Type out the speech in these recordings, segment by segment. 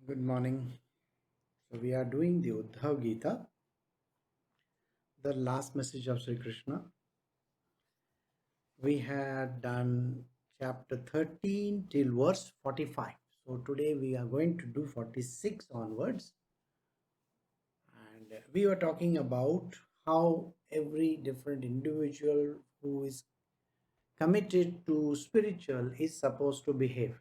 Good morning. So we are doing the Uddhava Gita, the last message of Sri Krishna. We had done chapter 13 till verse 45. So today we are going to do 46 onwards. And we were talking about how every different individual who is committed to spiritual is supposed to behave.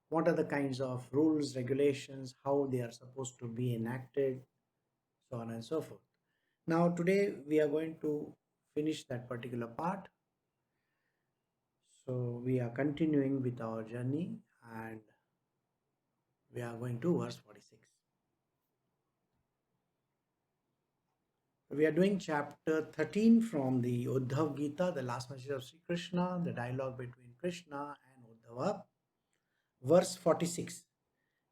What are the kinds of rules, regulations, how they are supposed to be enacted, so on and so forth. Now, today we are going to finish that particular part. So, we are continuing with our journey and we are going to verse 46. We are doing chapter 13 from the Uddhava Gita, the last message of Sri Krishna, the dialogue between Krishna and Uddhava. Verse 46.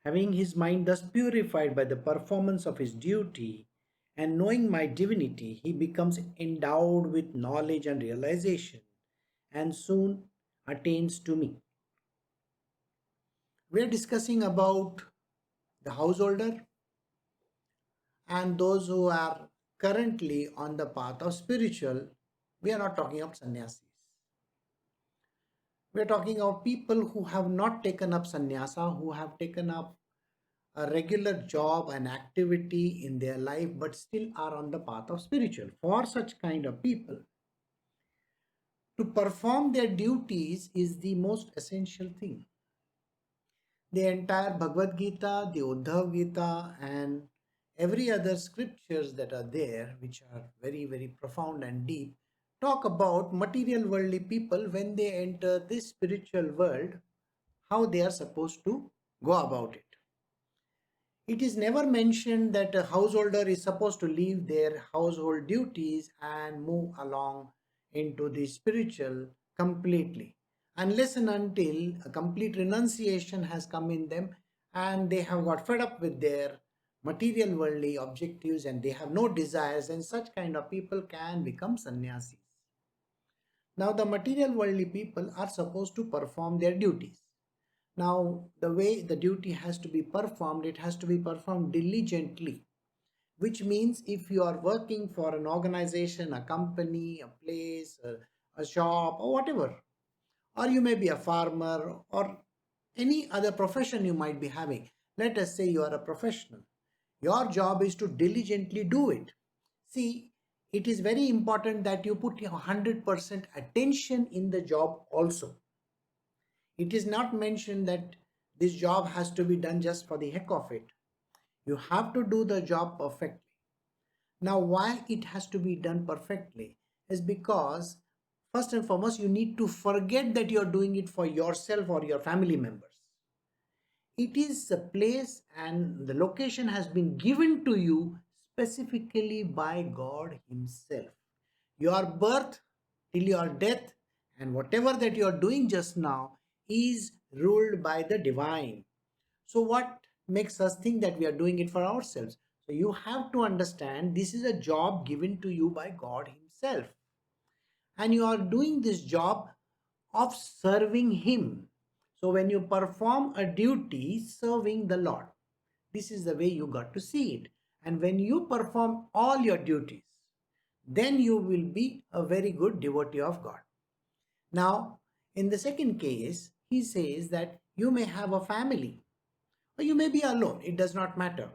Having his mind thus purified by the performance of his duty and knowing my divinity, he becomes endowed with knowledge and realization and soon attains to me. We are discussing about the householder and those who are currently on the path of spiritual. We are not talking of sannyasis. We are talking of people who have not taken up sannyasa, who have taken up a regular job and activity in their life but still are on the path of spiritual. For such kind of people, to perform their duties is the most essential thing. The entire Bhagavad Gita, the Uddhava Gita, and every other scriptures that are there, which are very, very profound and deep, talk about material worldly people when they enter this spiritual world, how they are supposed to go about it. It is never mentioned that a householder is supposed to leave their household duties and move along into the spiritual completely, unless and until a complete renunciation has come in them and they have got fed up with their material worldly objectives and they have no desires, and such kind of people can become sannyasis. Now, the material worldly people are supposed to perform their duties. Now, the way the duty has to be performed, it has to be performed diligently, which means if you are working for an organization, a company, a place, a shop, or whatever, or you may be a farmer or any other profession you might be having. Let us say you are a professional. Your job is to diligently do it. See, it is very important that you put your 100% attention in the job also. It is not mentioned that this job has to be done just for the heck of it. You have to do the job perfectly. Now, why it has to be done perfectly is because, first and foremost, you need to forget that you are doing it for yourself or your family members. It is a place and the location has been given to you specifically by God Himself. Your birth till your death and whatever that you are doing just now is ruled by the divine. So, what makes us think that we are doing it for ourselves? So, you have to understand this is a job given to you by God Himself, and you are doing this job of serving Him. So, when you perform a duty serving the Lord, this is the way you got to see it. And when you perform all your duties, then you will be a very good devotee of God. Now, in the second case, he says that you may have a family or you may be alone, it does not matter.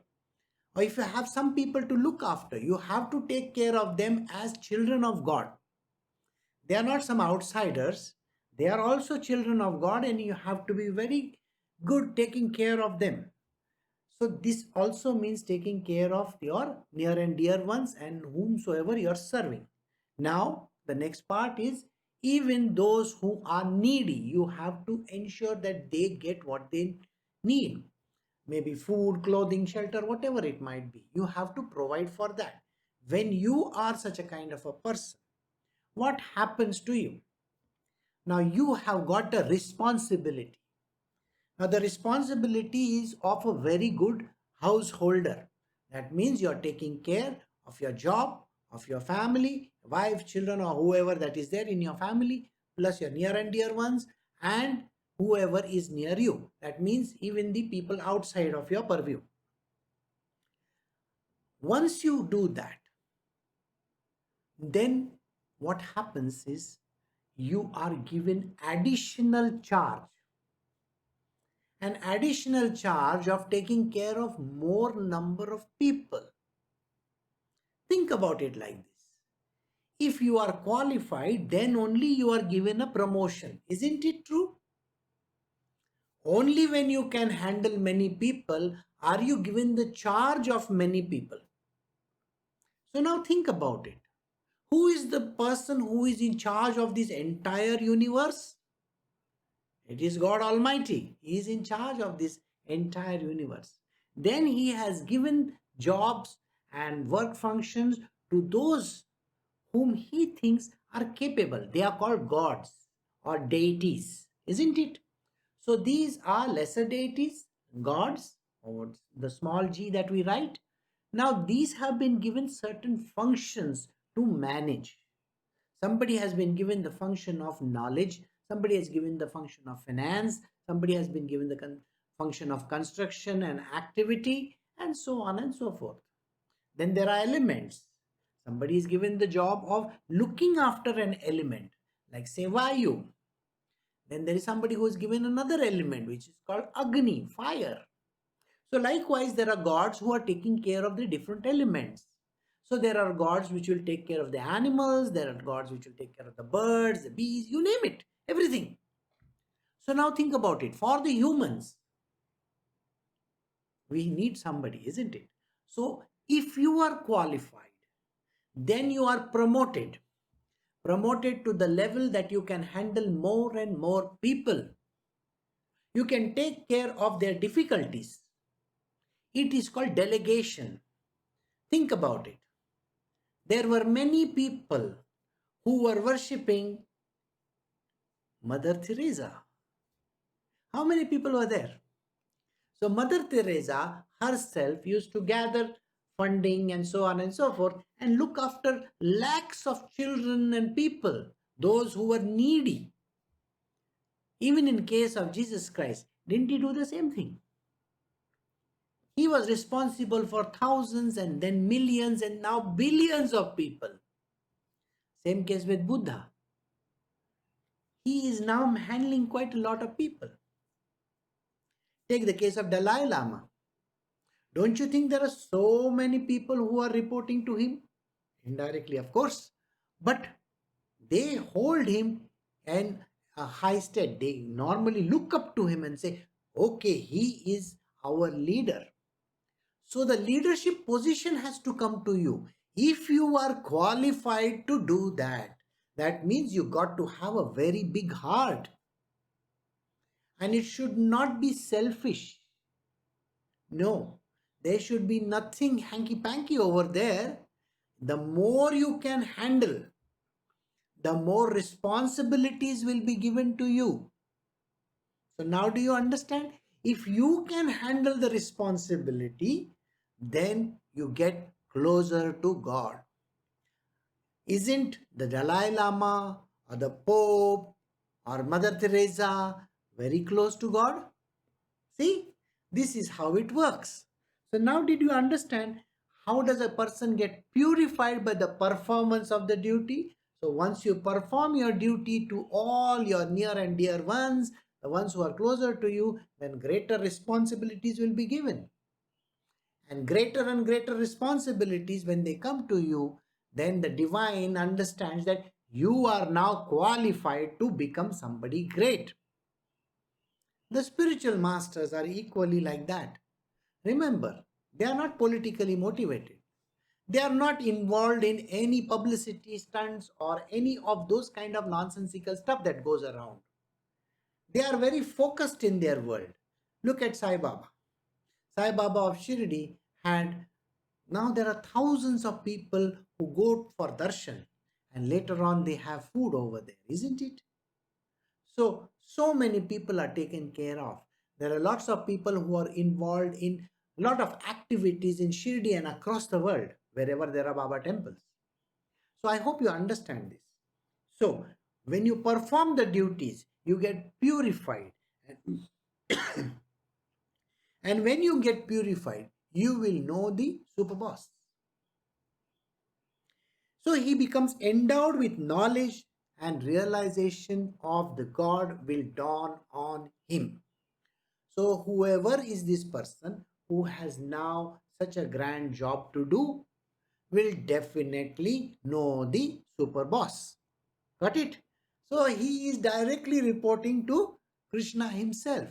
Or if you have some people to look after, you have to take care of them as children of God. They are not some outsiders, they are also children of God, and you have to be very good taking care of them. So, this also means taking care of your near and dear ones and whomsoever you are serving. Now, the next part is even those who are needy, you have to ensure that they get what they need. Maybe food, clothing, shelter, whatever it might be. You have to provide for that. When you are such a kind of a person, what happens to you? Now, you have got a responsibility. Now, the responsibility is of a very good householder. That means you are taking care of your job, of your family, wife, children, or whoever that is there in your family, plus your near and dear ones, and whoever is near you. That means even the people outside of your purview. Once you do that, then what happens is you are given additional charge, an additional charge of taking care of more number of people. Think about it like this. If you are qualified, then only you are given a promotion. Isn't it true? Only when you can handle many people are you given the charge of many people. So now think about it. Who is the person who is in charge of this entire universe? It is God Almighty. He is in charge of this entire universe. Then He has given jobs and work functions to those whom He thinks are capable. They are called gods or deities, isn't it? So these are lesser deities, gods, or the small g that we write. Now these have been given certain functions to manage. Somebody has been given the function of knowledge, somebody has given the function of finance, somebody has been given the function of construction and activity, and so on and so forth. Then there are elements. Somebody is given the job of looking after an element, like say Vayu. Then there is somebody who is given another element which is called Agni, fire. So likewise, there are gods who are taking care of the different elements. So there are gods which will take care of the animals, there are gods which will take care of the birds, the bees, you name it, everything. So now think about it. For the humans, we need somebody, isn't it? So if you are qualified, then you are promoted to the level that you can handle more and more people. You can take care of their difficulties. It is called delegation. Think about it. There were many people who were worshipping Mother Teresa. How many people were there? So Mother Teresa herself used to gather funding and so on and so forth and look after lakhs of children and people, those who were needy. Even in case of Jesus Christ, didn't he do the same thing? He was responsible for thousands and then millions and now billions of people. Same case with Buddha. He is now handling quite a lot of people. Take the case of Dalai Lama. Don't you think there are so many people who are reporting to him? Indirectly, of course. But they hold him in a high stead. They normally look up to him and say, okay, he is our leader. So the leadership position has to come to you. If you are qualified to do that, that means you got to have a very big heart. And it should not be selfish. No, there should be nothing hanky-panky over there. The more you can handle, the more responsibilities will be given to you. So now do you understand? If you can handle the responsibility, then you get closer to God. Isn't the Dalai Lama or the Pope or Mother Teresa very close to God? See, this is how it works. So now did you understand how does a person get purified by the performance of the duty? So once you perform your duty to all your near and dear ones, the ones who are closer to you, then greater responsibilities will be given. And greater responsibilities when they come to you, then the divine understands that you are now qualified to become somebody great. The spiritual masters are equally like that. Remember, they are not politically motivated. They are not involved in any publicity stunts or any of those kind of nonsensical stuff that goes around. They are very focused in their world. Look at Sai Baba. Sai Baba of Shirdi had, now there are thousands of people who go for darshan and later on they have food over there, isn't it? So many people are taken care of. There are lots of people who are involved in a lot of activities in Shirdi and across the world, wherever there are Baba temples. So I hope you understand this. So when you perform the duties, you get purified. And when you get purified, you will know the super boss. So he becomes endowed with knowledge, and realization of the God will dawn on him. So whoever is this person who has now such a grand job to do will definitely know the super boss. Got it? So he is directly reporting to Krishna himself.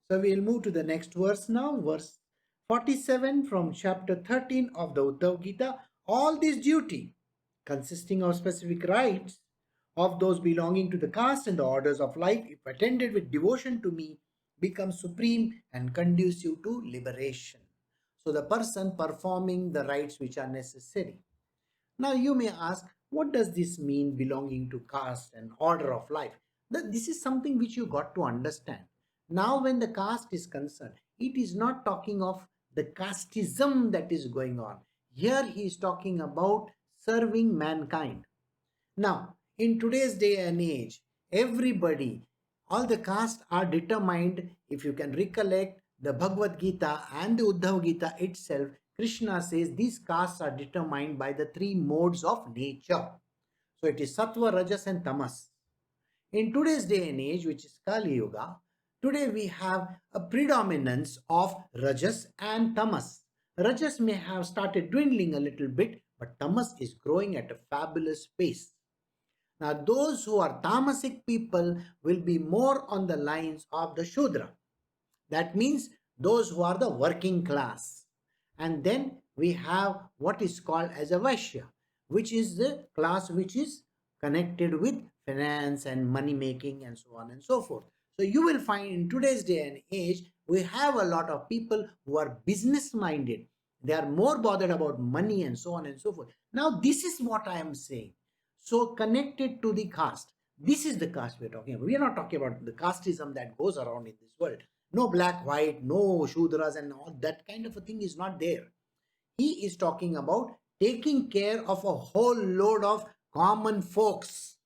So we'll move to the next verse now, verse 47 from chapter 13 of the Uddhava Gita. All this duty, consisting of specific rites of those belonging to the caste and the orders of life, if attended with devotion to me, becomes supreme and conducive to liberation. So the person performing the rites which are necessary. Now you may ask, what does this mean, belonging to caste and order of life? This is something which you got to understand. Now when the caste is concerned, it is not talking of the casteism that is going on. Here he is talking about serving mankind. Now, in today's day and age, everybody, all the castes are determined. If you can recollect the Bhagavad Gita and the Uddhava Gita itself, Krishna says these castes are determined by the three modes of nature. So it is Sattva, Rajas and Tamas. In today's day and age, which is Kali Yuga, today we have a predominance of Rajas and Tamas. Rajas may have started dwindling a little bit, but Tamas is growing at a fabulous pace. Now, those who are tamasic people will be more on the lines of the Shudra. That means those who are the working class. And then we have what is called as a Vaishya, which is the class which is connected with finance and money making and so on and so forth. So you will find in today's day and age, we have a lot of people who are business minded. They are more bothered about money and so on and so forth. Now, this is what I am saying. So connected to the caste. This is the caste we are talking about. We are not talking about the casteism that goes around in this world. No black, white, no Shudras and all that kind of a thing is not there. He is talking about taking care of a whole load of common folks.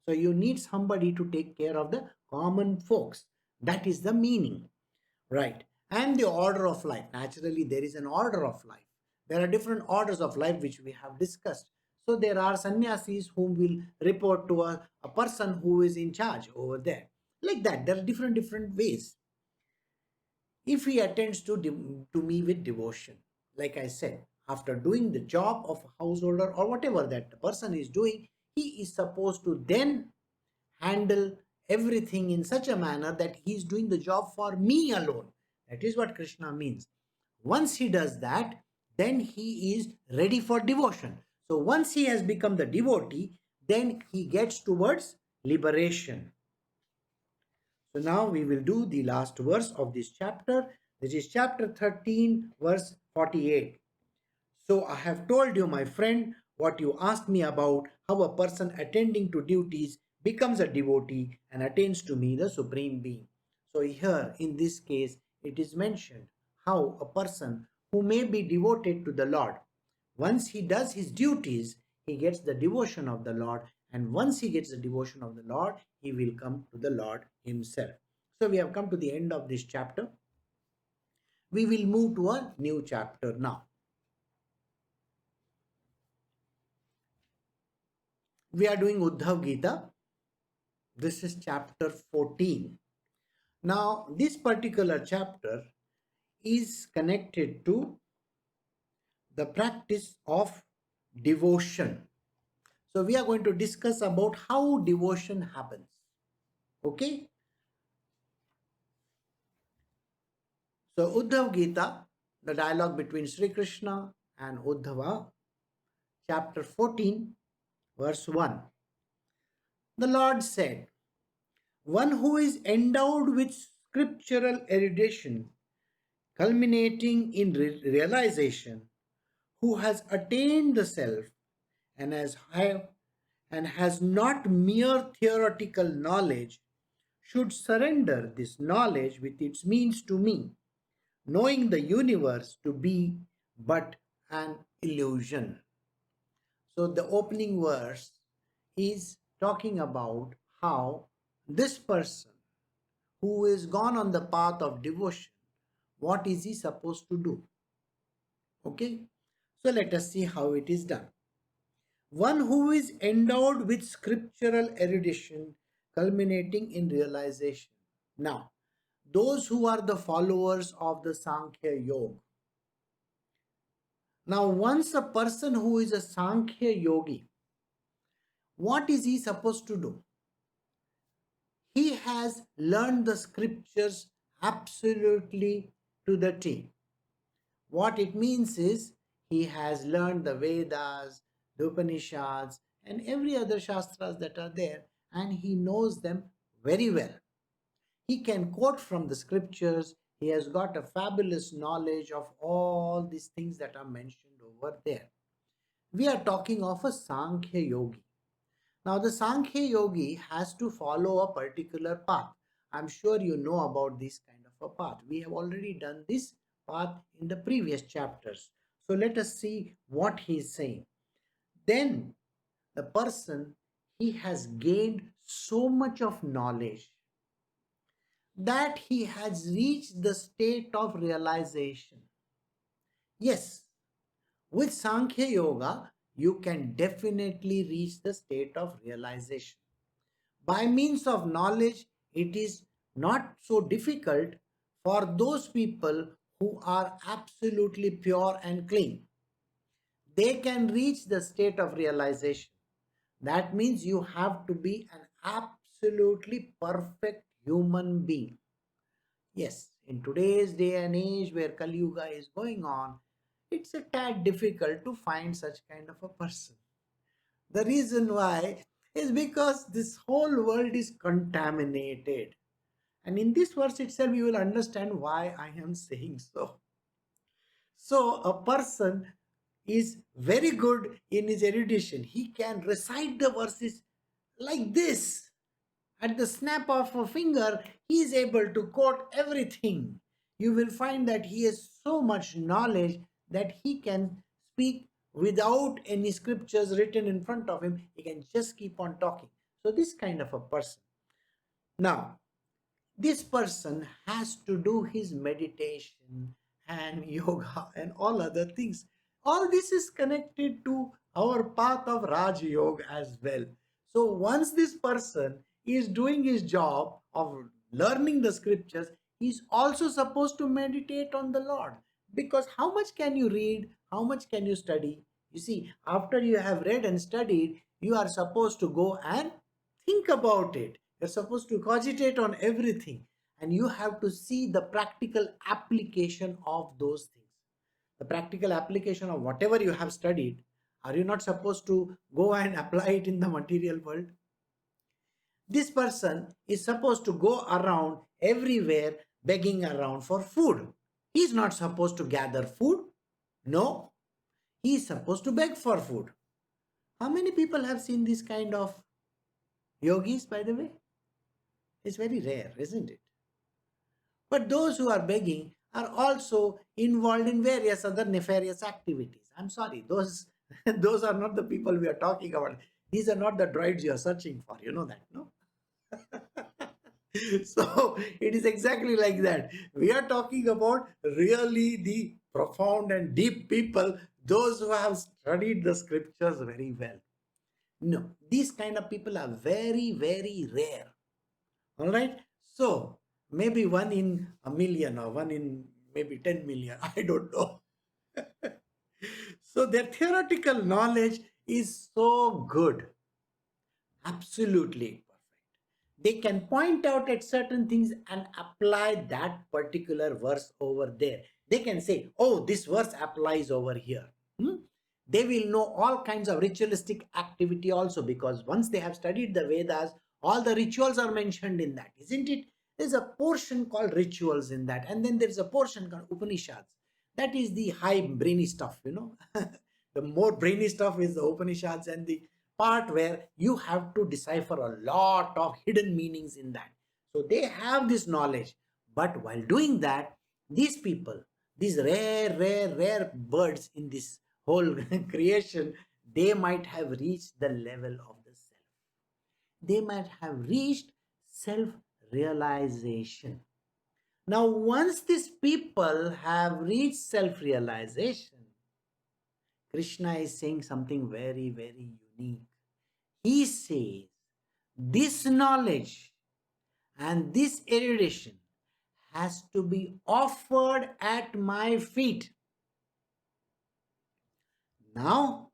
So you need somebody to take care of the common folks. That is the meaning. Right. And the order of life. Naturally, there is an order of life. There are different orders of life which we have discussed. So there are sannyasis whom will report to a person who is in charge over there. Like that, there are different ways. If he attends to me with devotion, like I said, after doing the job of a householder or whatever that the person is doing, he is supposed to then handle everything in such a manner that he is doing the job for me alone. That is what Krishna means. Once he does that, then he is ready for devotion. So once he has become the devotee, then he gets towards liberation. So now we will do the last verse of this chapter. This is chapter 13, verse 48. So I have told you, my friend, what you asked me about, how a person attending to duties becomes a devotee and attains to me, the Supreme Being. So here, in this case, it is mentioned how a person who may be devoted to the Lord, once he does his duties, he gets the devotion of the Lord. And once he gets the devotion of the Lord, he will come to the Lord himself. So we have come to the end of this chapter. We will move to a new chapter now. We are doing Uddhava Gita. This is chapter 14. Now, this particular chapter is connected to the practice of devotion. So we are going to discuss about how devotion happens. Okay? So Uddhava Gita, the dialogue between Sri Krishna and Uddhava, chapter 14, verse 1. The Lord said, one who is endowed with scriptural erudition, culminating in realization, who has attained the self and has not mere theoretical knowledge, should surrender this knowledge with its means to me, knowing the universe to be but an illusion. So the opening verse is talking about how this person who is gone on the path of devotion, what is he supposed to do? Okay, so let us see how it is done. One who is endowed with scriptural erudition culminating in realization. Now, those who are the followers of the Sankhya Yoga. Now, once a person who is a Sankhya yogi, what is he supposed to do? He has learned the scriptures absolutely to the T. What it means is he has learned the Vedas, the Upanishads, and every other Shastras that are there, and he knows them very well. He can quote from the scriptures. He has got a fabulous knowledge of all these things that are mentioned over there. We are talking of a Sankhya yogi. Now, the Sankhya yogi has to follow a particular path. I'm sure you know about this kind of a path. We have already done this path in the previous chapters. So, let us see what he is saying. Then, the person, he has gained so much of knowledge that he has reached the state of realization. Yes, with Sankhya Yoga, you can definitely reach the state of realization. By means of knowledge, it is not so difficult for those people who are absolutely pure and clean. They can reach the state of realization. That means you have to be an absolutely perfect human being. Yes, in today's day and age where Kali Yuga is going on, it's a tad difficult to find such kind of a person. The reason why is because this whole world is contaminated. And in this verse itself, you will understand why I am saying so. So, a person is very good in his erudition. He can recite the verses like this. At the snap of a finger, he is able to quote everything. You will find that he has so much knowledge that he can speak without any scriptures written in front of him. He can just keep on talking. So, this kind of a person. Now, this person has to do his meditation and yoga and all other things. All this is connected to our path of Raj Yoga as well. So once this person is doing his job of learning the scriptures, he's also supposed to meditate on the Lord. Because how much can you read? How much can you study? You see, after you have read and studied, you are supposed to go and think about it. You're supposed to cogitate on everything, and you have to see the practical application of those things. The practical application of whatever you have studied. Are you not supposed to go and apply it in the material world? This person is supposed to go around everywhere begging around for food. He's not supposed to gather food. No, he is supposed to beg for food. How many people have seen this kind of yogis, by the way? It's very rare, isn't it? But those who are begging are also involved in various other nefarious activities. I'm sorry, those those are not the people we are talking about. These are not the droids you are searching for. You know that, no? So it is exactly like that. We are talking about really the profound and deep people, those who have studied the scriptures very well. No, these kind of people are very, very rare. All right. So maybe one in a million or one in maybe 10 million. I don't know. So their theoretical knowledge is so good. Absolutely perfect. They can point out at certain things and apply that particular verse over there. They can say, oh, this verse applies over here. They will know all kinds of ritualistic activity also, because once they have studied the Vedas, all the rituals are mentioned in that, isn't it? There's a portion called rituals in that, and then there's a portion called Upanishads. That is the high brainy stuff, you know. The more brainy stuff is the Upanishads, and the part where you have to decipher a lot of hidden meanings in that. So they have this knowledge, but while doing that, these people, these rare, rare, rare birds in this whole creation, they might have reached the level of the self. They might have reached self realization. Now, once these people have reached self-realization, Krishna is saying something very, very unique. He says, this knowledge and this erudition has to be offered at my feet. Now,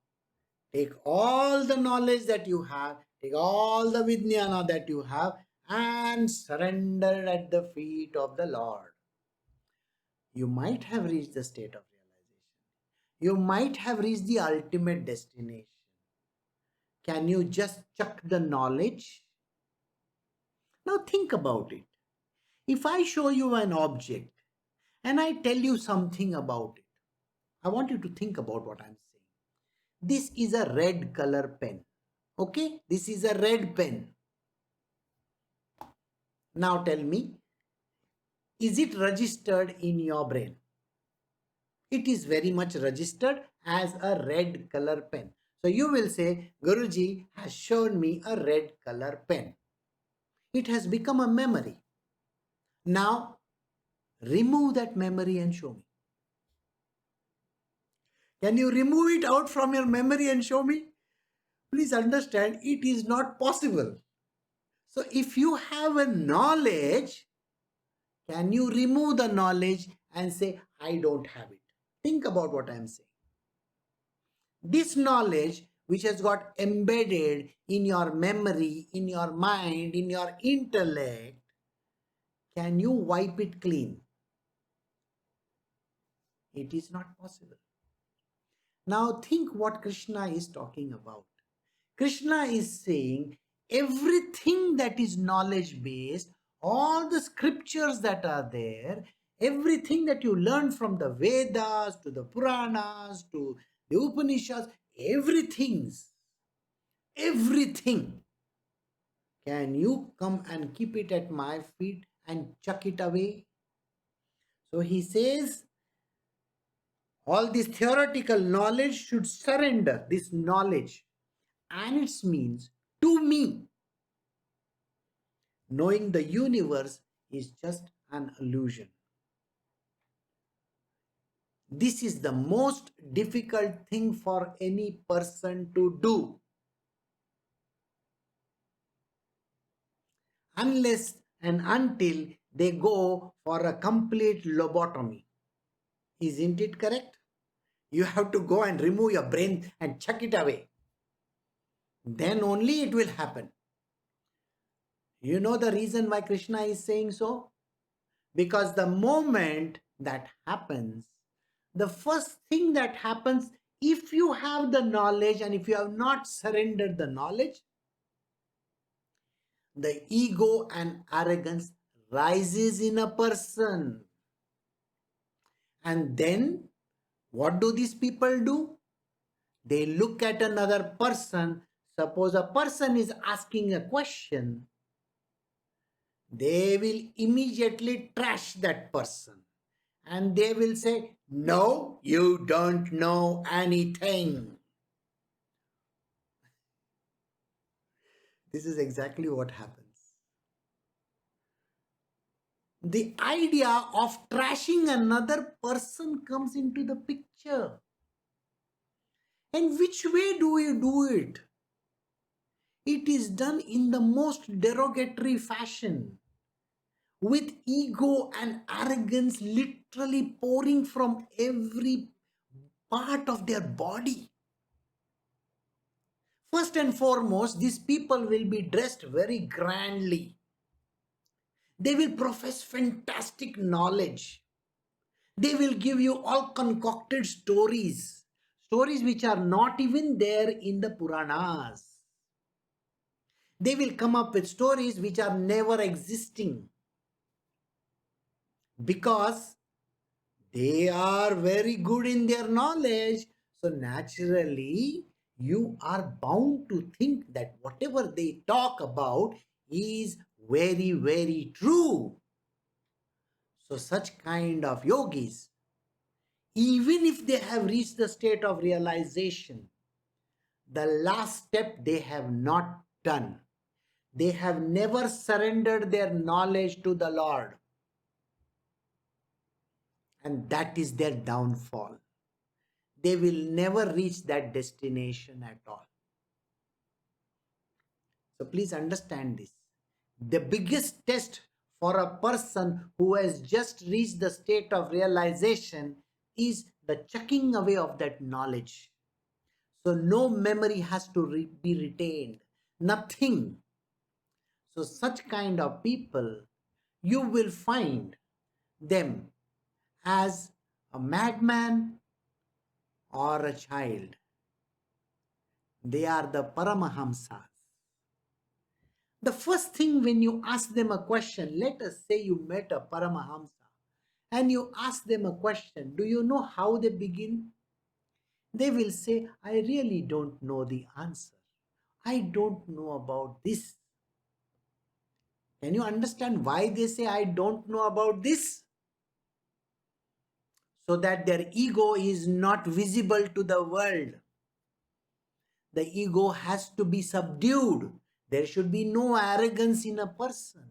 take all the knowledge that you have, take all the Vijnana that you have, and surrender at the feet of the Lord. You might have reached the state of realization. You might have reached the ultimate destination. Can you just chuck the knowledge? Now think about it. If I show you an object and I tell you something about it, I want you to think about what I'm saying. This is a red color pen. Okay? This is a red pen. Now tell me, is it registered in your brain? It is very much registered as a red color pen. So you will say, Guruji has shown me a red color pen. It has become a memory. Now, remove that memory and show me. Can you remove it out from your memory and show me? Please understand, it is not possible. So if you have a knowledge, can you remove the knowledge and say, I don't have it? Think about what I am saying. This knowledge which has got embedded in your memory, in your mind, in your intellect, can you wipe it clean? It is not possible. Now think what Krishna is talking about. Krishna is saying everything that is knowledge based, all the scriptures that are there, everything that you learn from the Vedas to the Puranas to the Upanishads, everything, can you come and keep it at my feet and chuck it away? So he says, all this theoretical knowledge should surrender, this knowledge and its means, to me. Knowing the universe is just an illusion. This is the most difficult thing for any person to do. Unless and until they go for a complete lobotomy. Isn't it correct? You have to go and remove your brain and chuck it away. Then only it will happen. You know the reason why Krishna is saying so? Because the moment that happens, the first thing that happens, if you have the knowledge and if you have not surrendered the knowledge, the ego and arrogance rises in a person. And then what do these people do? They look at another person. Suppose a person is asking a question, they will immediately trash that person. And they will say, no, you don't know anything. This is exactly what happens. The idea of trashing another person comes into the picture. And which way do you do it? It is done in the most derogatory fashion, with ego and arrogance literally pouring from every part of their body. First and foremost, these people will be dressed very grandly. They will profess fantastic knowledge. They will give you all concocted stories, stories which are not even there in the Puranas. They will come up with stories which are never existing, because they are very good in their knowledge. So naturally, you are bound to think that whatever they talk about is very, very true. So such kind of yogis, even if they have reached the state of realization, the last step they have not done. They have never surrendered their knowledge to the Lord. And that is their downfall. They will never reach that destination at all. So please understand this. The biggest test for a person who has just reached the state of realization is the chucking away of that knowledge. So no memory has to be retained. Nothing. So such kind of people, you will find them as a madman or a child. They are the Paramahamsas. The first thing when you ask them a question, let us say you met a Paramahamsa and you ask them a question, do you know how they begin? They will say, I really don't know the answer. I don't know about this. Can you understand why they say, I don't know about this? So that their ego is not visible to the world. The ego has to be subdued. There should be no arrogance in a person.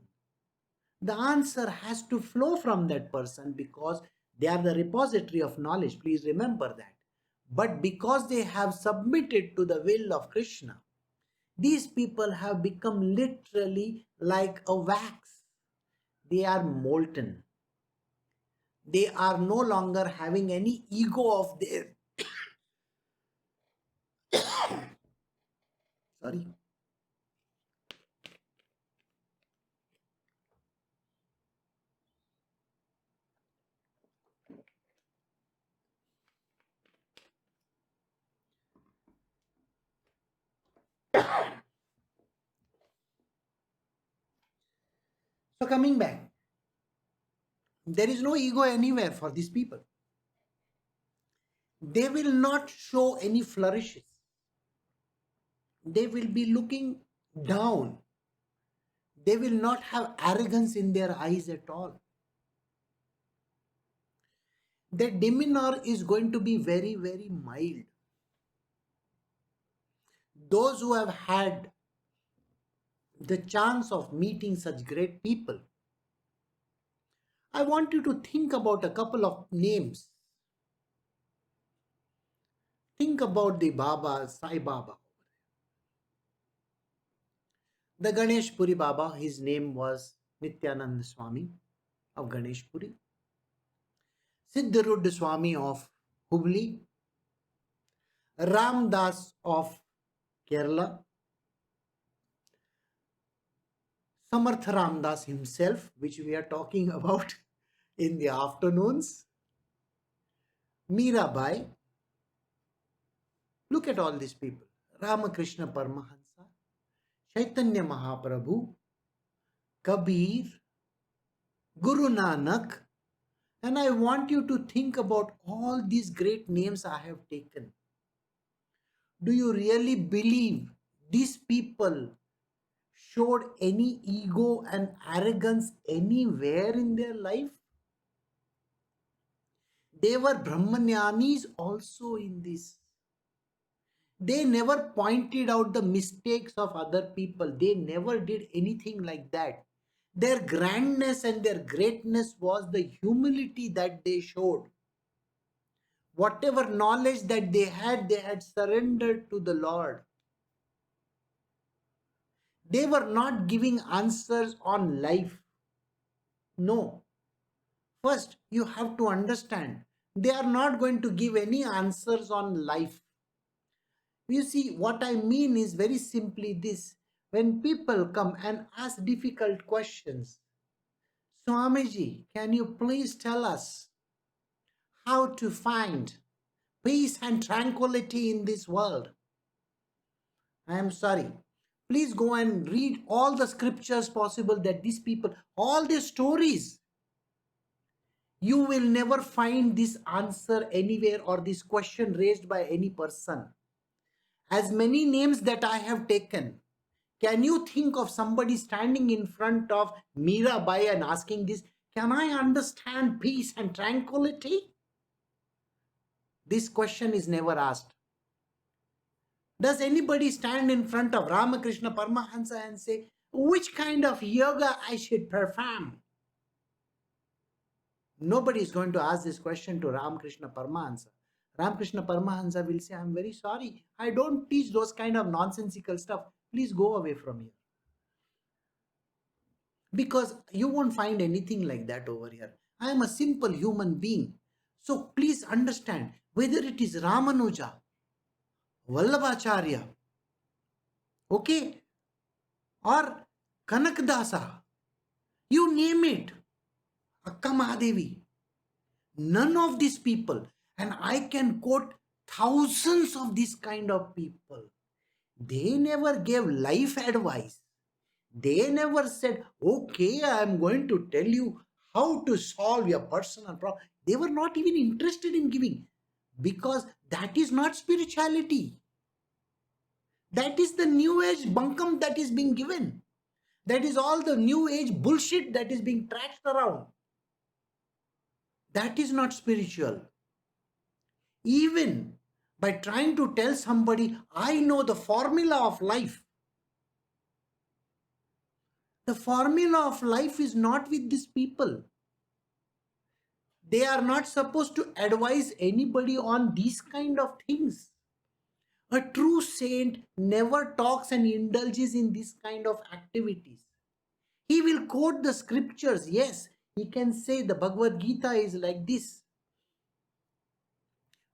The answer has to flow from that person because they are the repository of knowledge. Please remember that. But because they have submitted to the will of Krishna, these people have become literally like a wax. They are molten. They are no longer having any ego of their sorry. So coming back, there is no ego anywhere for these people. They will not show any flourishes. They will be looking down. They will not have arrogance in their eyes at all. Their demeanor is going to be very, very mild. Those who have had the chance of meeting such great people, I want you to think about a couple of names. Think about the Baba, Sai Baba. The Ganesh Puri Baba, his name was Nityananda Swami of Ganesh Puri. Siddharudha Swami of Hubli. Ram Das of Kerala. Samarth Ramdas himself, which we are talking about in the afternoons. Mirabai. Look at all these people. Ramakrishna Paramahansa, Chaitanya Mahaprabhu, Kabir, Guru Nanak. And I want you to think about all these great names I have taken. Do you really believe these people showed any ego and arrogance anywhere in their life? They were Brahmanyanis also in this. They never pointed out the mistakes of other people. They never did anything like that. Their grandness and their greatness was the humility that they showed. Whatever knowledge that they had surrendered to the Lord. They were not giving answers on life. No. First, you have to understand, they are not going to give any answers on life. You see, what I mean is very simply this. When people come and ask difficult questions, Swamiji, can you please tell us how to find peace and tranquility in this world? I am sorry. Please go and read all the scriptures possible that these people, all their stories, you will never find this answer anywhere or this question raised by any person. As many names that I have taken, can you think of somebody standing in front of Mirabai and asking this, can I understand peace and tranquility? This question is never asked. Does anybody stand in front of Ramakrishna Paramahansa and say, Which kind of yoga I should perform? Nobody is going to ask this question to Ramakrishna Paramahansa. Ramakrishna Paramahansa will say, I'm very sorry. I don't teach those kind of nonsensical stuff. Please go away from here. Because you won't find anything like that over here. I am a simple human being. So please understand, whether it is Ramanuja, Vallabhacharya, okay, or Kanakdasa, you name it, Akka Mahadevi, none of these people, and I can quote thousands of these kind of people, they never gave life advice. They never said, okay, I am going to tell you how to solve your personal problem. They were not even interested in giving, because that is not spirituality. That is the new age bunkum that is being given. That is all the new age bullshit that is being trashed around. That is not spiritual. Even by trying to tell somebody, I know the formula of life. The formula of life is not with these people. They are not supposed to advise anybody on these kind of things. A true saint never talks and indulges in this kind of activities. He will quote the scriptures. Yes, he can say the Bhagavad Gita is like this.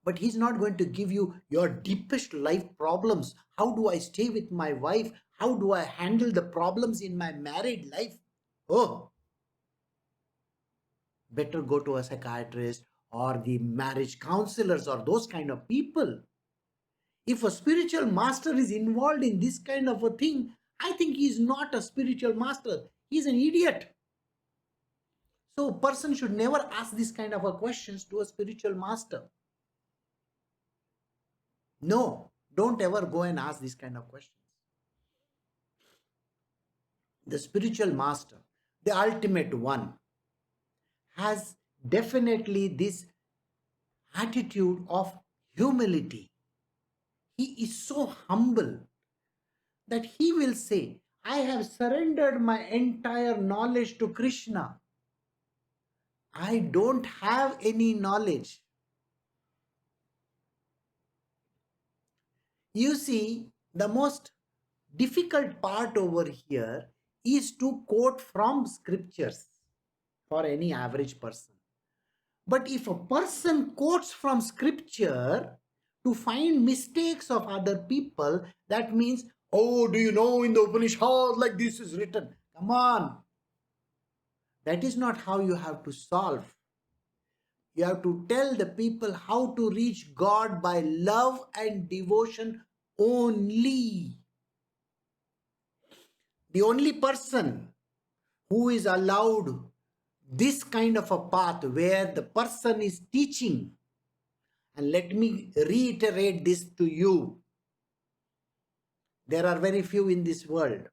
But he's not going to give you your deepest life problems. How do I stay with my wife? How do I handle the problems in my married life? Oh, better go to a psychiatrist or the marriage counselors or those kind of people. If a spiritual master is involved in this kind of a thing, I think he is not a spiritual master. He is an idiot. So a person should never ask this kind of a questions to a spiritual master. No, don't ever go and ask this kind of questions. The spiritual master, the ultimate one, has definitely this attitude of humility. He is so humble that he will say, I have surrendered my entire knowledge to Krishna. I don't have any knowledge. You see, the most difficult part over here is to quote from scriptures for any average person. But if a person quotes from scripture to find mistakes of other people, that means, oh, do you know in the Upanishad like this is written? Come on. That is not how you have to solve. You have to tell the people how to reach God by love and devotion only. The only person who is allowed this kind of a path where the person is teaching, and let me reiterate this to you, there are very few in this world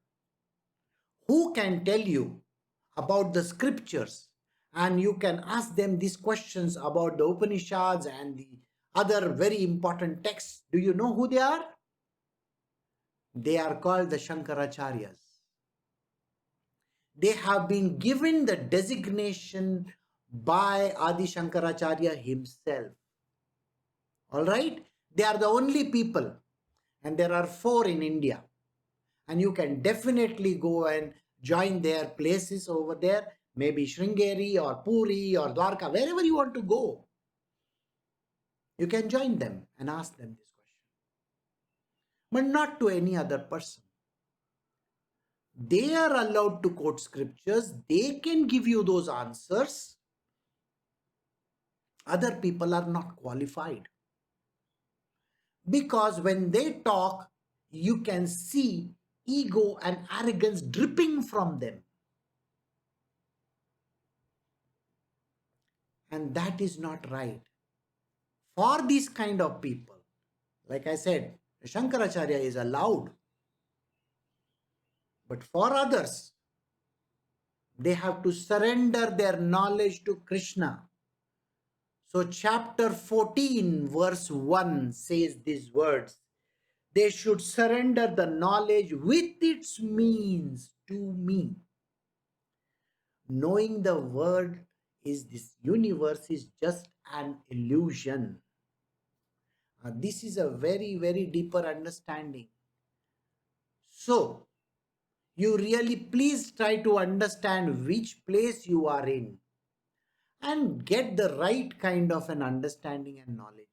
who can tell you about the scriptures, and you can ask them these questions about the Upanishads and the other very important texts. Do you know who they are? They are called the Shankaracharyas. They have been given the designation by Adi Shankaracharya himself. All right? They are the only people, and there are 4 in India. And you can definitely go and join their places over there, maybe Sringeri or Puri or Dwarka, wherever you want to go. You can join them and ask them this question. But not to any other person. They are allowed to quote scriptures. They can give you those answers. Other people are not qualified. Because when they talk, you can see ego and arrogance dripping from them. And that is not right. For these kind of people, like I said, Shankaracharya is allowed. But for others, they have to surrender their knowledge to Krishna. So chapter 14 verse 1 says these words. They should surrender the knowledge with its means to me. Knowing the word is this universe is just an illusion. This is a very, very deeper understanding. So, you really please try to understand which place you are in and get the right kind of an understanding and knowledge.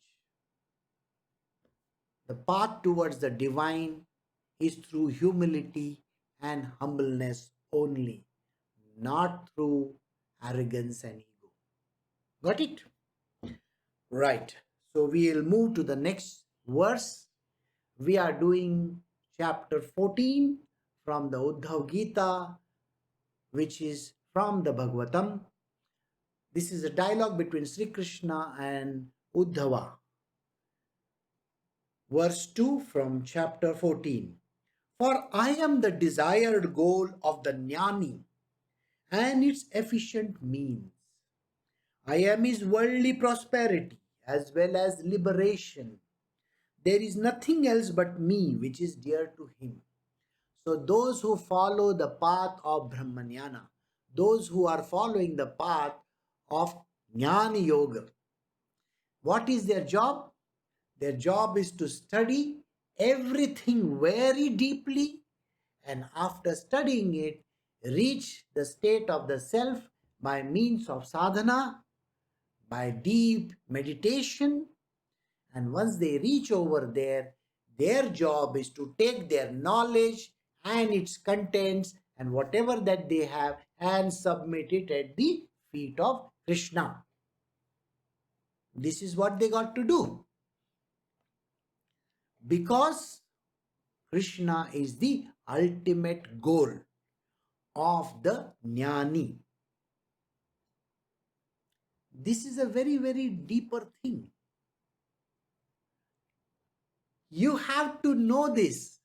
The path towards the divine is through humility and humbleness only, not through arrogance and ego. Got it? Right. So we'll move to the next verse. We are doing chapter 14 from the Uddhava Gita, which is from the Bhagavatam. This is a dialogue between Sri Krishna and Uddhava. Verse 2 from chapter 14. For I am the desired goal of the jnani and its efficient means. I am his worldly prosperity as well as liberation. There is nothing else but me which is dear to him. So those who follow the path of Brahmanyana, those who are following the path of Jnana Yoga, what is their job? Their job is to study everything very deeply, and after studying it, reach the state of the self by means of sadhana, by deep meditation. And once they reach over there, their job is to take their knowledge and its contents and whatever that they have and submit it at the feet of Krishna. This is what they got to do. Because Krishna is the ultimate goal of the jnani. This is a very, very deeper thing. You have to know this.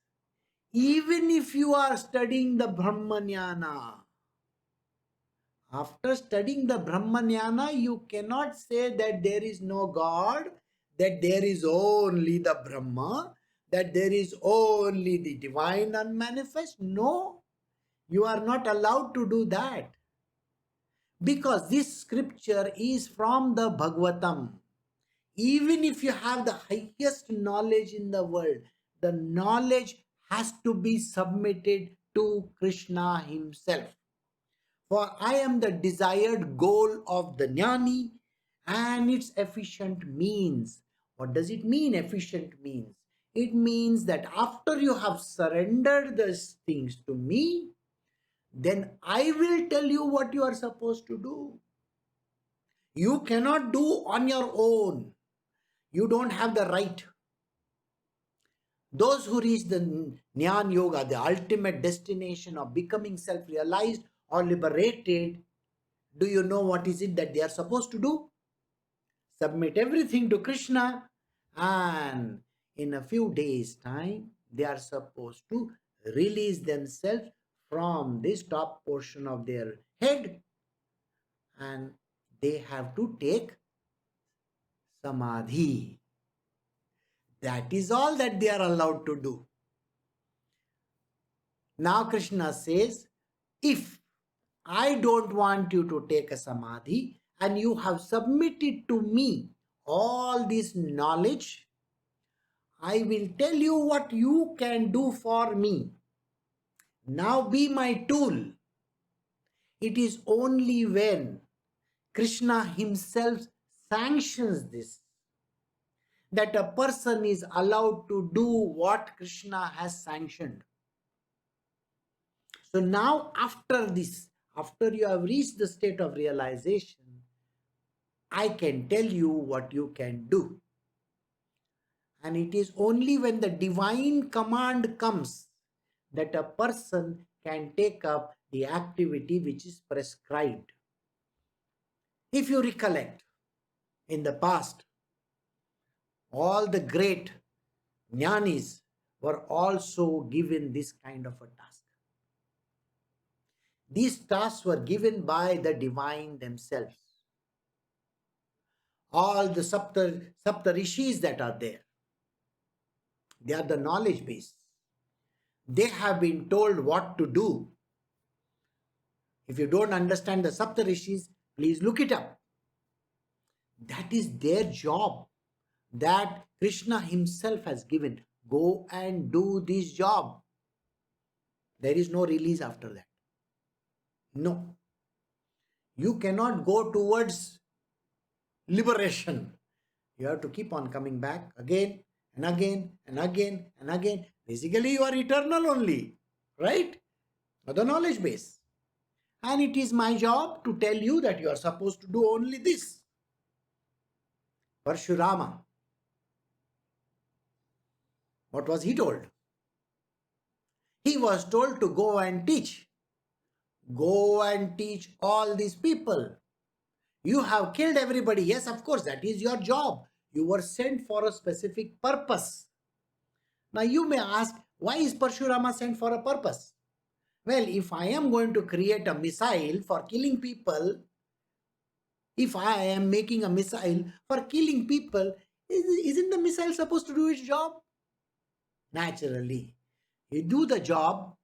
Even if you are studying the Brahmanyana, after studying the Brahmanyana, you cannot say that there is no God, that there is only the Brahma, that there is only the divine unmanifest. No, you are not allowed to do that. Because this scripture is from the Bhagavatam. Even if you have the highest knowledge in the world, the knowledge has to be submitted to Krishna himself. For I am the desired goal of the jnani and its efficient means. What does it mean, efficient means? It means that after you have surrendered these things to me, then I will tell you what you are supposed to do. You cannot do on your own. You don't have the right. Those who reach the Jnana Yoga, the ultimate destination of becoming self-realized or liberated, do you know what is it that they are supposed to do? Submit everything to Krishna, and in a few days' time, they are supposed to release themselves from this top portion of their head, and they have to take samadhi. That is all that they are allowed to do. Now Krishna says, if I don't want you to take a samadhi and you have submitted to me all this knowledge, I will tell you what you can do for me. Now be my tool. It is only when Krishna himself sanctions this that a person is allowed to do what Krishna has sanctioned. So now after this, after you have reached the state of realization, I can tell you what you can do. And it is only when the divine command comes that a person can take up the activity which is prescribed. If you recollect, in the past, all the great jnanis were also given this kind of a task. These tasks were given by the divine themselves. All the Sapta Rishis that are there, they are the knowledge base. They have been told what to do. If you don't understand the Saptarishis, please look it up. That is their job that Krishna himself has given. Go and do this job. There is no release after that. No. You cannot go towards liberation. You have to keep on coming back again and again and again and again. Basically, you are eternal only, right? The knowledge base. And it is my job to tell you that you are supposed to do only this. Pursurama, what was he told? He was told to go and teach. Go and teach all these people. You have killed everybody. Yes, of course, that is your job. You were sent for a specific purpose. Now you may ask, why is Pursurama sent for a purpose? Well, if I am going to create a missile for killing people, if I am making a missile for killing people, isn't the missile supposed to do its job? Naturally. You do the job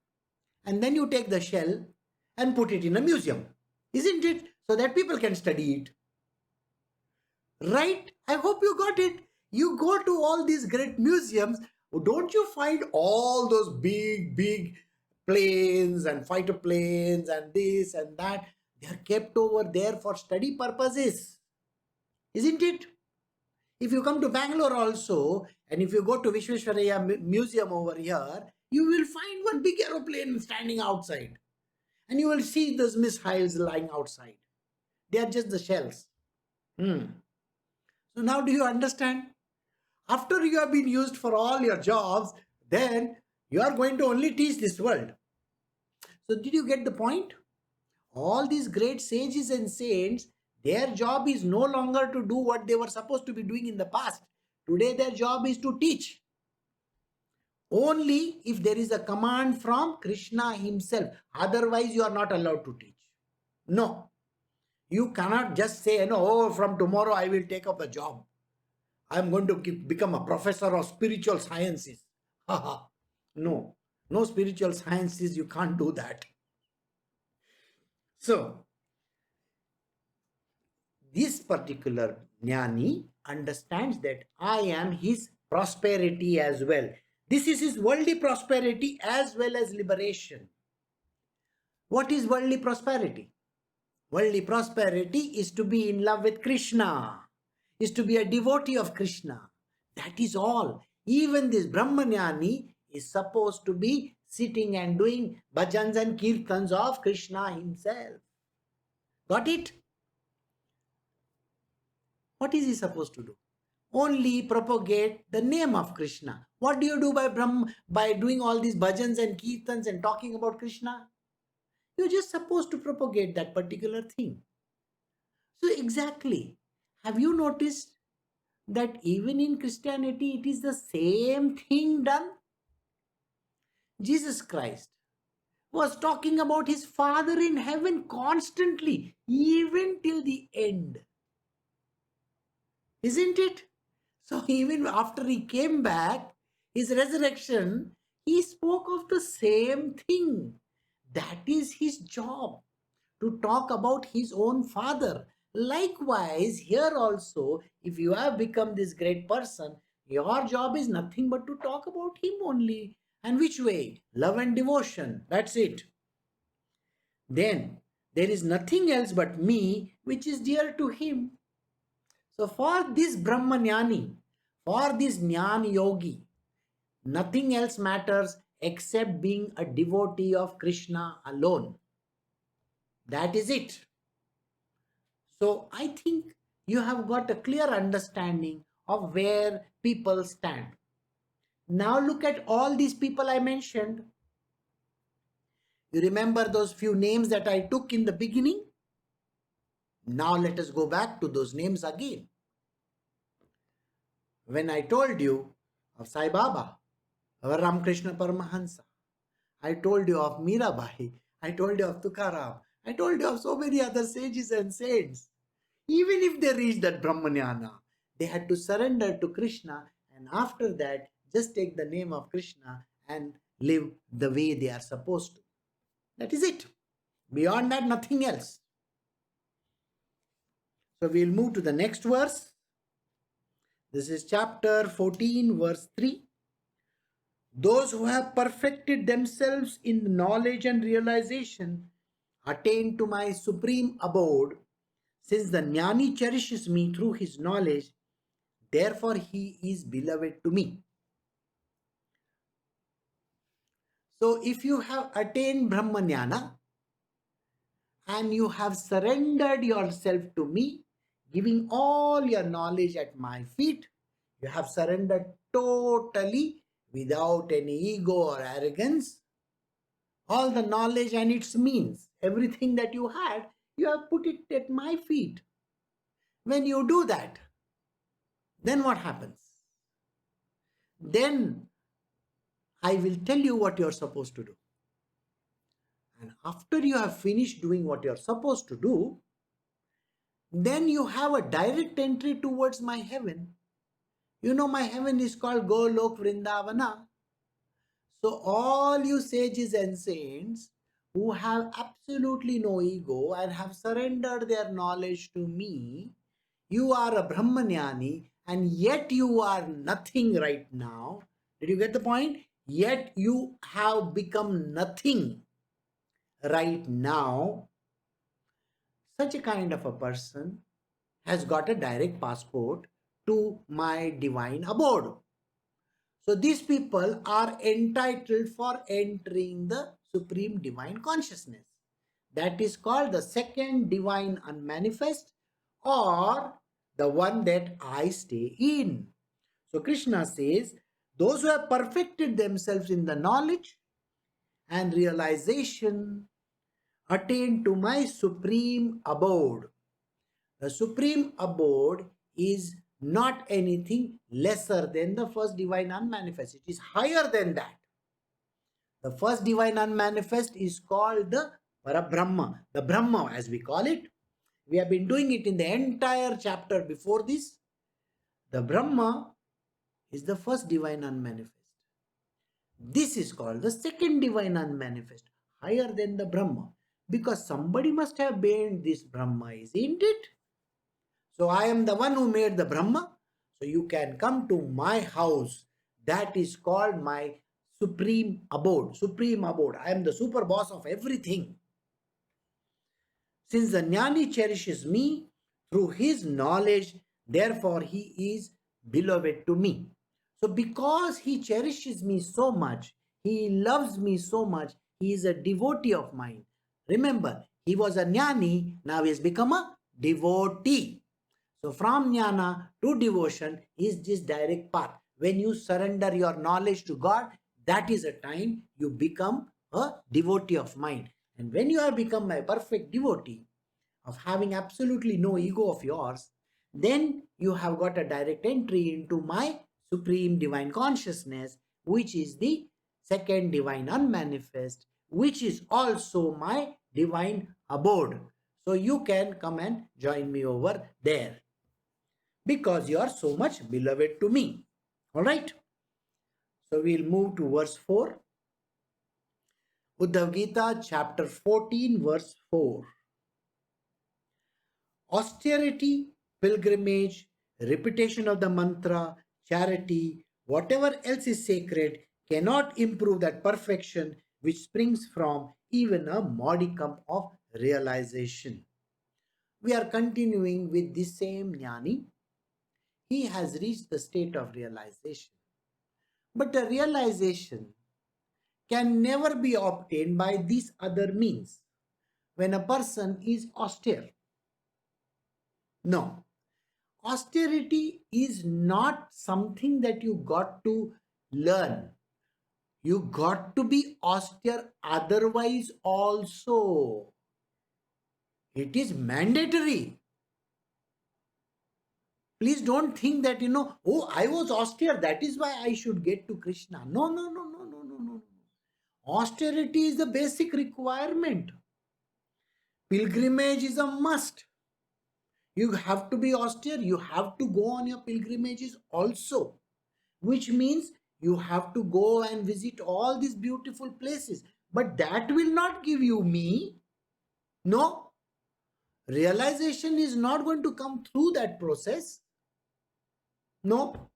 and then you take the shell and put it in a museum, isn't it? So that people can study it. Right? I hope you got it. You go to all these great museums, don't you find all those big planes and fighter planes and this and that? They are kept over there for study purposes, isn't it? If you come to Bangalore also, and if you go to Vishwesvaraya Museum over here, you will find one big aeroplane standing outside. And you will see those missiles lying outside. They are just the shells. So now do you understand? After you have been used for all your jobs, then you are going to only teach this world. So did you get the point? All these great sages and saints, their job is no longer to do what they were supposed to be doing in the past. Today their job is to teach. Only if there is a command from Krishna himself. Otherwise you are not allowed to teach. No. You cannot just say, oh, from tomorrow I will take up a job. I am going to become a professor of spiritual sciences. No. No spiritual sciences, you can't do that. So, this particular jnani understands that I am his prosperity as well. This is his worldly prosperity as well as liberation. What is worldly prosperity? Worldly prosperity is to be in love with Krishna, is to be a devotee of Krishna. That is all. Even this Brahmanyani is supposed to be sitting and doing bhajans and kirtans of Krishna himself. Got it? What is he supposed to do? Only propagate the name of Krishna. What do you do by doing all these bhajans and kirtans and talking about Krishna? You're just supposed to propagate that particular thing. So exactly, have you noticed that even in Christianity it is the same thing done? Jesus Christ was talking about his Father in heaven constantly, even till the end. Isn't it? So even after he came back, his resurrection, he spoke of the same thing. That is his job, to talk about his own Father. Likewise, here also, if you have become this great person, your job is nothing but to talk about him only. And which way? Love and devotion. That's it. Then, there is nothing else but me which is dear to him. So for this Brahmanyani, for this Jnana Yogi, nothing else matters except being a devotee of Krishna alone. That is it. So I think you have got a clear understanding of where people stand. Now look at all these people I mentioned. You remember those few names that I took in the beginning? Now let us go back to those names again. When I told you of Sai Baba, Ramakrishna Paramahansa, I told you of Mirabai, I told you of Tukaram, I told you of so many other sages and saints. Even if they reached that Brahmanyana, they had to surrender to Krishna, and after that, just take the name of Krishna and live the way they are supposed to. That is it. Beyond that, nothing else. So we'll move to the next verse. This is chapter 14, verse 3. Those who have perfected themselves in knowledge and realization attain to my supreme abode. Since the Jnani cherishes me through his knowledge, therefore he is beloved to me. So if you have attained Brahmanyana and you have surrendered yourself to me, giving all your knowledge at my feet, you have surrendered totally without any ego or arrogance. All the knowledge and its means, everything that you had, you have put it at my feet. When you do that, then what happens? Then I will tell you what you're supposed to do. And after you have finished doing what you're supposed to do, then you have a direct entry towards my heaven. You know, my heaven is called Golok Vrindavana. So all you sages and saints who have absolutely no ego and have surrendered their knowledge to me, you are a Brahmanyani and yet you are nothing right now. Did you get the point? Yet you have become nothing right now. Such a kind of a person has got a direct passport to my divine abode. So these people are entitled for entering the supreme divine consciousness. That is called the second divine unmanifest, or the one that I stay in. So Krishna says, those who have perfected themselves in the knowledge and realization attain to my supreme abode. The supreme abode is not anything lesser than the first divine unmanifest. It is higher than that. The first divine unmanifest is called the Parabrahma, the Brahma as we call it. We have been doing it in the entire chapter before this. The Brahma is the first divine unmanifest. This is called the second divine unmanifest, higher than the Brahma, because somebody must have made this Brahma, isn't it? So I am the one who made the Brahma. So you can come to my house. That is called my supreme abode. Supreme abode. I am the super boss of everything. Since the Jnani cherishes me through his knowledge, therefore he is beloved to me. So because he cherishes me so much, he loves me so much, he is a devotee of mine. Remember, he was a Jnani, now he has become a devotee. So from jnana to devotion is this direct path. When you surrender your knowledge to God, that is a time you become a devotee of mine. And when you have become a perfect devotee of having absolutely no ego of yours, then you have got a direct entry into my supreme divine consciousness, which is the second divine unmanifest, which is also my divine abode. So you can come and join me over there, because you are so much beloved to me. All right. So we'll move to verse 4. Uddhava Gita, chapter 14, verse 4. Austerity, pilgrimage, repetition of the mantra, charity, whatever else is sacred, cannot improve that perfection which springs from even a modicum of realization. We are continuing with the same Jnani. He has reached the state of realization. But the realization can never be obtained by these other means when a person is austere. No. Austerity is not something that you got to learn. You got to be austere otherwise also. It is mandatory. Please don't think that, oh, I was austere, that is why I should get to Krishna. No, no, no, no, no, no, no. Austerity is the basic requirement. Pilgrimage is a must. You have to be austere. You have to go on your pilgrimages also, which means you have to go and visit all these beautiful places. But that will not give you me. No, realization is not going to come through that process. No.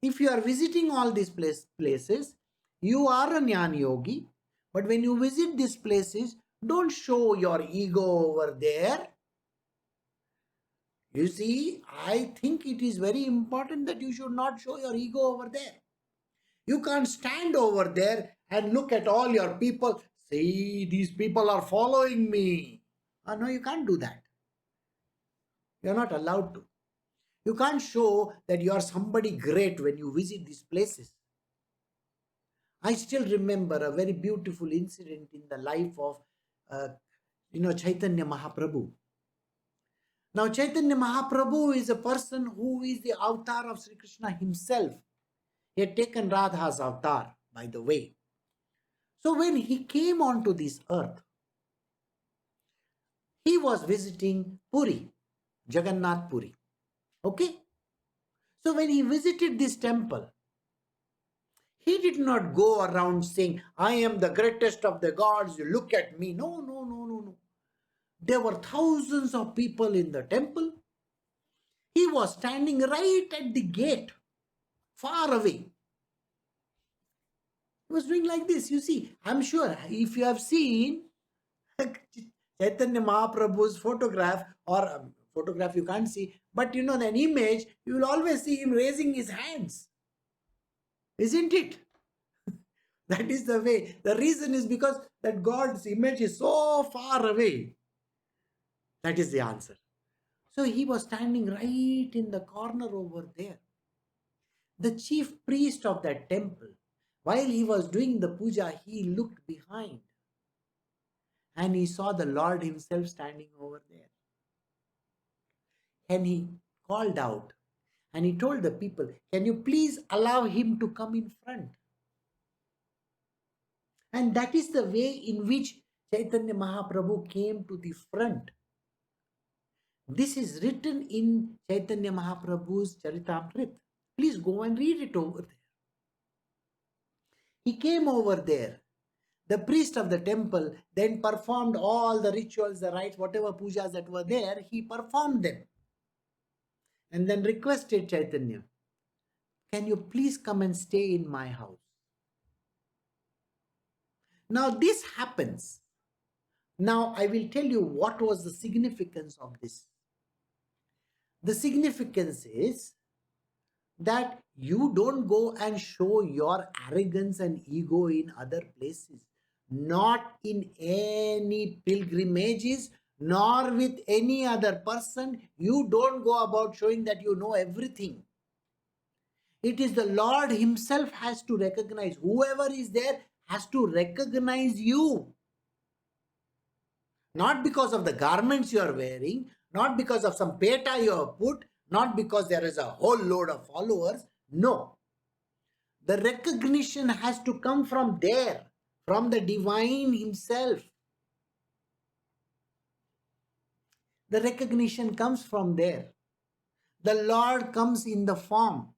If you are visiting all these places, you are a Jnana Yogi. But when you visit these places, don't show your ego over there. You see, I think it is very important that you should not show your ego over there. You can't stand over there and look at all your people. See, these people are following me. No, you can't do that. You're not allowed to. You can't show that you are somebody great when you visit these places. I still remember a very beautiful incident in the life of, Chaitanya Mahaprabhu. Now, Chaitanya Mahaprabhu is a person who is the avatar of Sri Krishna himself. He had taken Radha's avatar, by the way. So when he came onto this earth, he was visiting Puri, Jagannath Puri. Okay? So when he visited this temple, he did not go around saying, I am the greatest of the gods, you look at me. No. There were thousands of people in the temple. He was standing right at the gate, far away. He was doing like this. You see, I'm sure if you have seen Chaitanya Mahaprabhu's photograph, or photograph you can't see, but an image, you will always see him raising his hands. Isn't it? That is the way. The reason is because that God's image is so far away. That is the answer. So he was standing right in the corner over there. The chief priest of that temple, while he was doing the puja, he looked behind and he saw the Lord himself standing over there. And he called out and he told the people, can you please allow him to come in front? And that is the way in which Chaitanya Mahaprabhu came to the front. This is written in Chaitanya Mahaprabhu's Charitamrita. Please go and read it over there. He came over there. The priest of the temple then performed all the rituals, the rites, whatever pujas that were there, he performed them. And then requested Chaitanya, can you please come and stay in my house? Now this happens. Now I will tell you what was the significance of this. The significance is that you don't go and show your arrogance and ego in other places, not in any pilgrimages, nor with any other person. You don't go about showing that you know everything. It is the Lord himself has to recognize. Whoever is there has to recognize you. Not because of the garments you are wearing, not because of some peta you have put, not because there is a whole load of followers. No. The recognition has to come from there, from the divine himself. The recognition comes from there. The Lord comes in the form.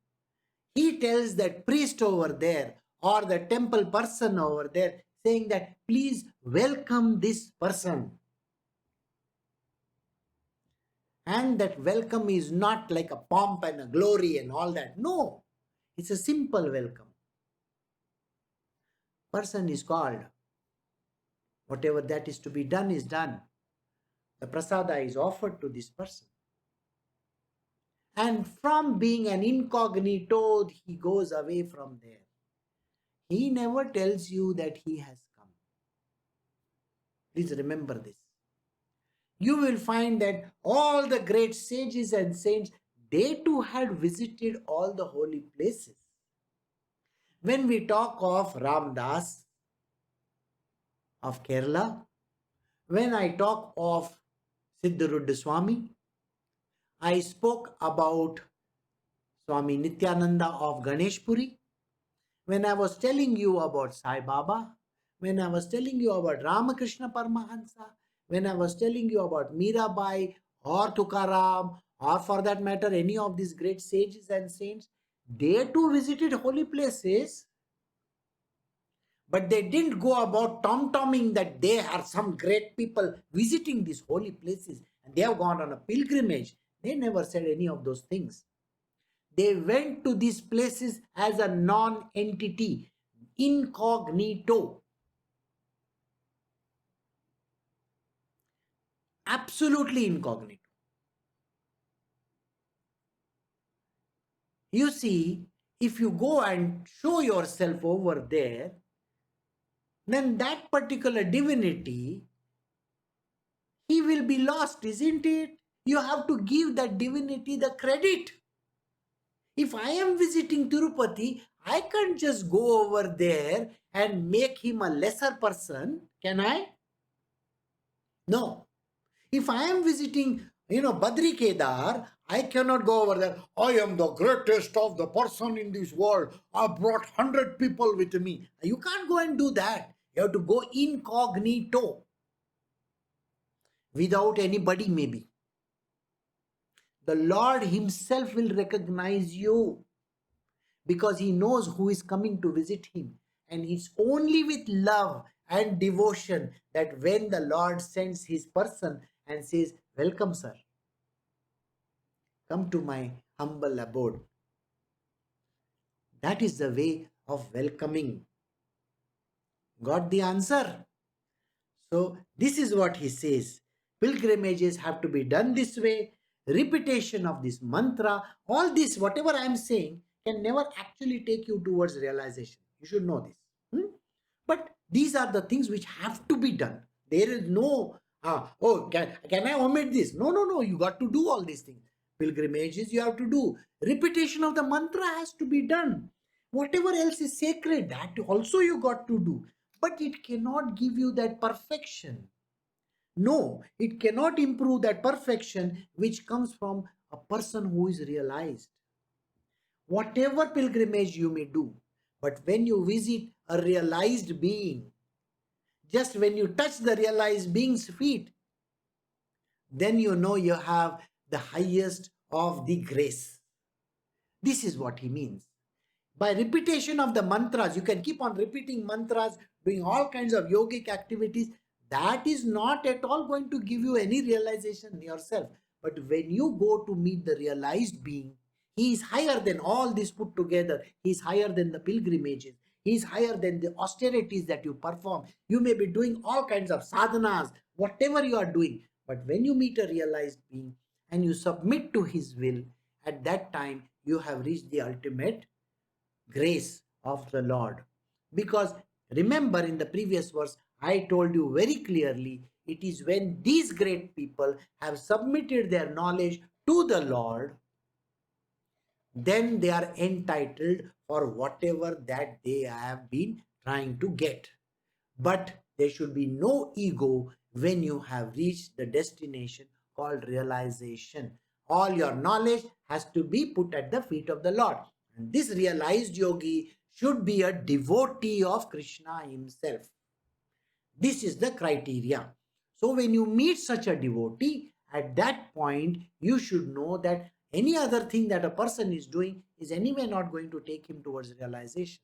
He tells that priest over there or the temple person over there, saying that please welcome this person. And that welcome is not like a pomp and a glory and all that. No, it's a simple welcome. Person is called. Whatever that is to be done is done. The prasada is offered to this person. And from being an incognito, he goes away from there. He never tells you that he has come. Please remember this. You will find that all the great sages and saints, they too had visited all the holy places. When we talk of Ram Das of Kerala, when I talk of Siddharudha Swami, I spoke about Swami Nityananda of Ganeshpuri. When I was telling you about Sai Baba, when I was telling you about Ramakrishna Paramahansa, when I was telling you about Mirabai or Tukaram, or for that matter any of these great sages and saints, they too visited holy places. But they didn't go about tom-tomming that they are some great people visiting these holy places and they have gone on a pilgrimage. They never said any of those things. They went to these places as a non-entity, incognito, absolutely incognito. You see, if you go and show yourself over there, then that particular divinity, he will be lost, isn't it? You have to give that divinity the credit. If I am visiting Tirupati, I can't just go over there and make him a lesser person, can I? No. If I am visiting, Badri Kedar, I cannot go over there. I am the greatest of the person in this world. I brought 100 people with me. You can't go and do that. You have to go incognito. Without anybody, maybe. The Lord himself will recognize you because he knows who is coming to visit him. And it's only with love and devotion that when the Lord sends his person and says, welcome, sir. Come to my humble abode. That is the way of welcoming. Got the answer? So this is what he says. Pilgrimages have to be done this way. Repetition of this mantra, all this, whatever I am saying, can never actually take you towards realization. You should know this. But these are the things which have to be done. There is no, can I omit this? No, you got to do all these things. Pilgrimages you have to do. Repetition of the mantra has to be done. Whatever else is sacred, that also you got to do. But it cannot give you that perfection. No, it cannot improve that perfection which comes from a person who is realized. Whatever pilgrimage you may do, but when you visit a realized being, just when you touch the realized being's feet, then you know you have the highest of the grace. This is what he means. By repetition of the mantras, you can keep on repeating mantras, doing all kinds of yogic activities. That is not at all going to give you any realization yourself. But when you go to meet the realized being, he is higher than all this put together. He is higher than the pilgrimages. He is higher than the austerities that you perform. You may be doing all kinds of sadhanas, whatever you are doing. But when you meet a realized being and you submit to his will, at that time you have reached the ultimate grace of the Lord. Because remember, in the previous verse, I told you very clearly, it is when these great people have submitted their knowledge to the Lord, then they are entitled for whatever that they have been trying to get. But there should be no ego when you have reached the destination called realization. All your knowledge has to be put at the feet of the Lord. And this realized yogi should be a devotee of Krishna himself. This is the criteria. So when you meet such a devotee, at that point, you should know that any other thing that a person is doing is anyway not going to take him towards realization.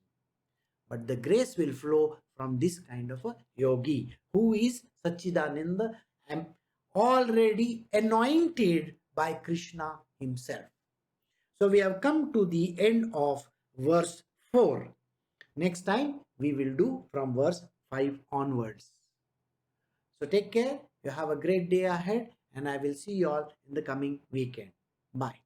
But the grace will flow from this kind of a yogi who is Sachidananda and already anointed by Krishna himself. So we have come to the end of verse 4. Next time we will do from verse 5 onwards. So take care. You have a great day ahead and I will see you all in the coming weekend. Bye.